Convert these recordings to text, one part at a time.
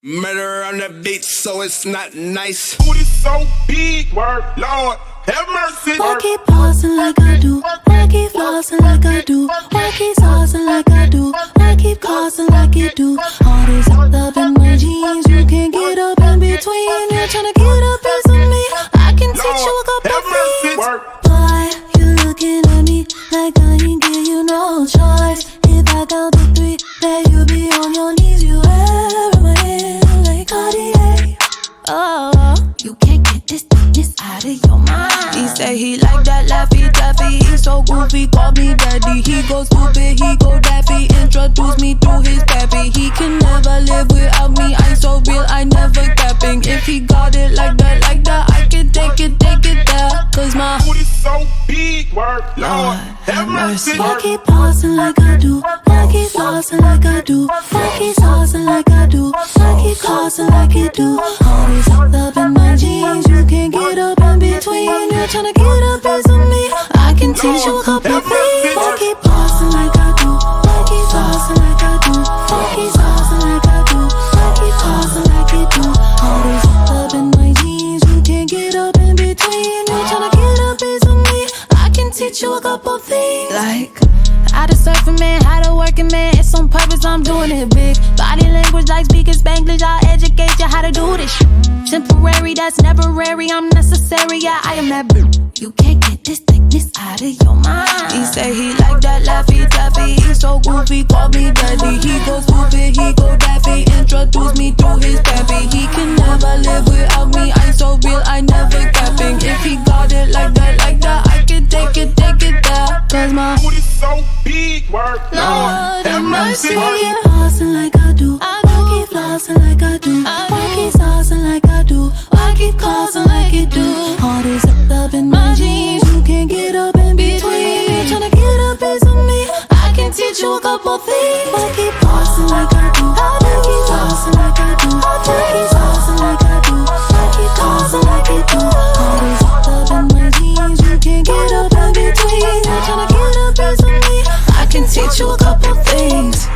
Murder on the beat, so it's not nice. Booty so big, word, Lord, have mercy. Why keep pausing like I do? Why keep flossing like I do? Why keep saucing like I do? Why keep causing like you do? All this up in my jeans, you can't get up in between. You're trying to get up into me. I can teach you a couple things. Boy, you looking at me like I ain't give you no choice. If I count to three, then you be on your knees. You ever my hand like Cartier. Oh, you can't get this out of your mind. He say he like that Laffy Taffy. He so goofy, call me daddy. He go stupid, he go daffy. Introduce me to his pappy. He can never live without me. I'm so real, I never capping. If he got it like that, I can take it there. Cause my booty so big, word, Lord, have mercy. Why keep pausing like I do? Why keep flossing like I do? Why keep saucing like I do? Why keep causing like you do? All this up in my jeans, you can't get up in between. You're trying to get up into me. I can teach you a couple things. Why keep pausing like I do? Why keep flossing like I do? Why keep saucing like I do? Why keep causing like you do? All this up in my jeans, you can't get up in between. You're trying to get up into me. I can teach you a couple things. Like how to surf a man, how to work a man. It's on purpose, I'm doing it big. Body language like speaking Spanglish. I'll educate you how to do this shit. Temporary, that's temporary. I'm necessary, yeah, I am that bitch. You can't get this thickness out of your mind. He say he like that Laffy Taffy. He so goofy, call me daddy. He go stupid, he go daffy. Introduce me to his pappy. He can never live without me. I'm so real, I never capping. If he got it like that, I can take it there. Cause my booty so big, word, Lord, have mercy. Why keep pausing like I do? Why keep flossing like I do? Why keep saucing like I do? Why keep causing like you do? All this up in my jeans, you can't get up in between. You're trying to get up into me. I can teach you a couple things. Why keep pausing like I do? Why keep flossing like I do? Why keep saucing like I do? Why keep causing like you do? All this up in my jeans, you can't get up in between. You're trying to get up into me. I can teach you a couple things.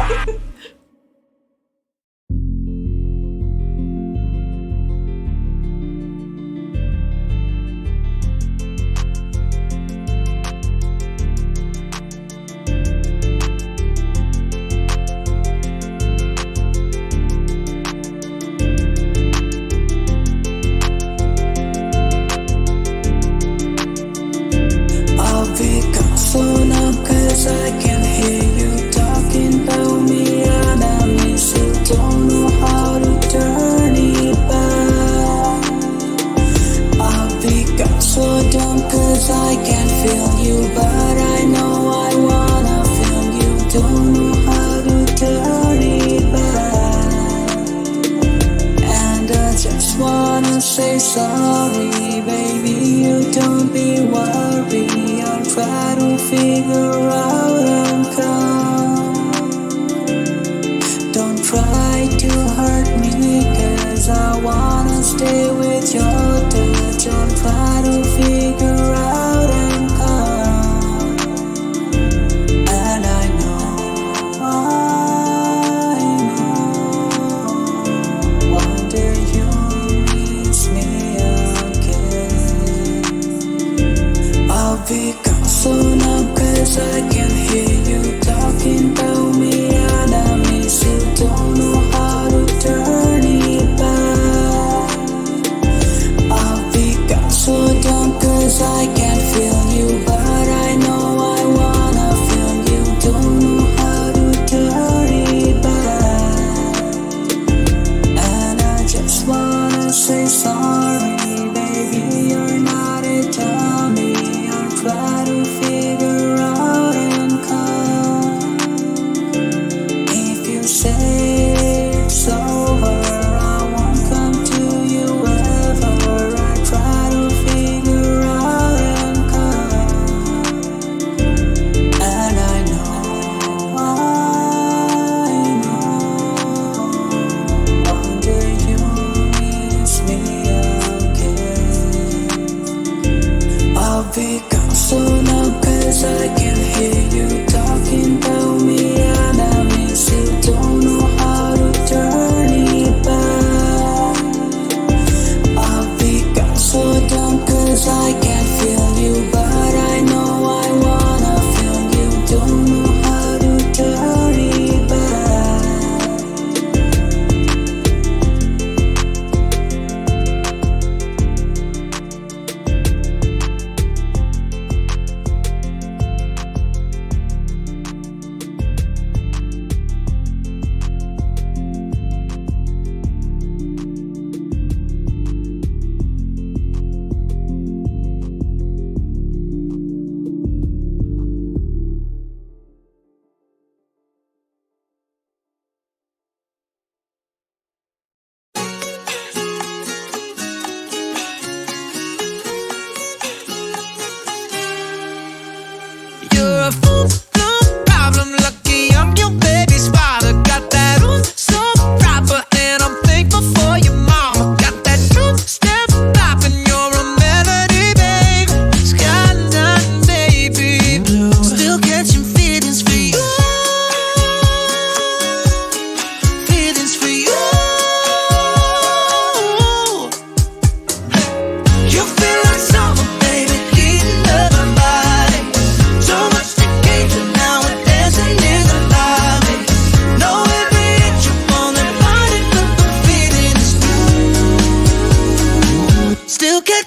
Cause I can hear you talking about me and I miss it. Don't know how to turn it back. I've become so dumb cause I can feel you, but I know I wanna feel you. Don't know how to turn it back. And I just wanna say sorry, baby, you don't be worried. I'll try to figure out and come. Don't try to hurt me cause I wanna stay with your touch. I'll try to figure out and come. And I know one day you'll miss me again. I'll become so numb cause I can hear you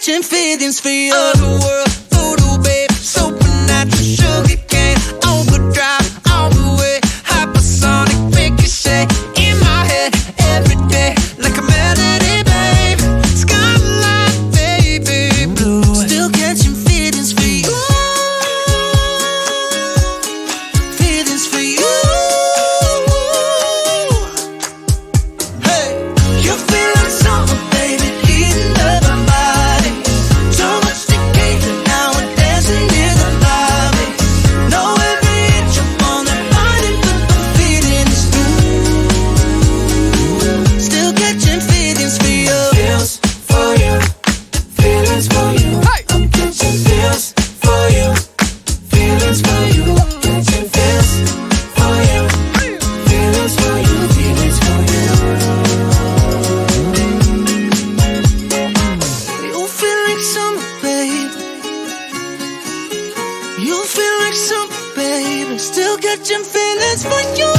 catching feelings for you. Underworld, voodoo, babe, supernatural, sugar cane, overdrive, all the way, hypersonic, ricochet, in my head, every day, like a melody, babe, skyline, baby, blue, still catching feelings for you, feelings for you. Hey, you feel like summer, baby, heating up my body. Too much tequila, now we're dancing in the lobby. Know every inch up on that body, but the feeling is new. Still catching feelings for you. Feels for you, feelings for you. I'm catching feels for you, feelings for you. Catching feels for you, feelings for you, feelings for you. You feel like summer, babe. You feel like summer, babe. Still catching feelings for you.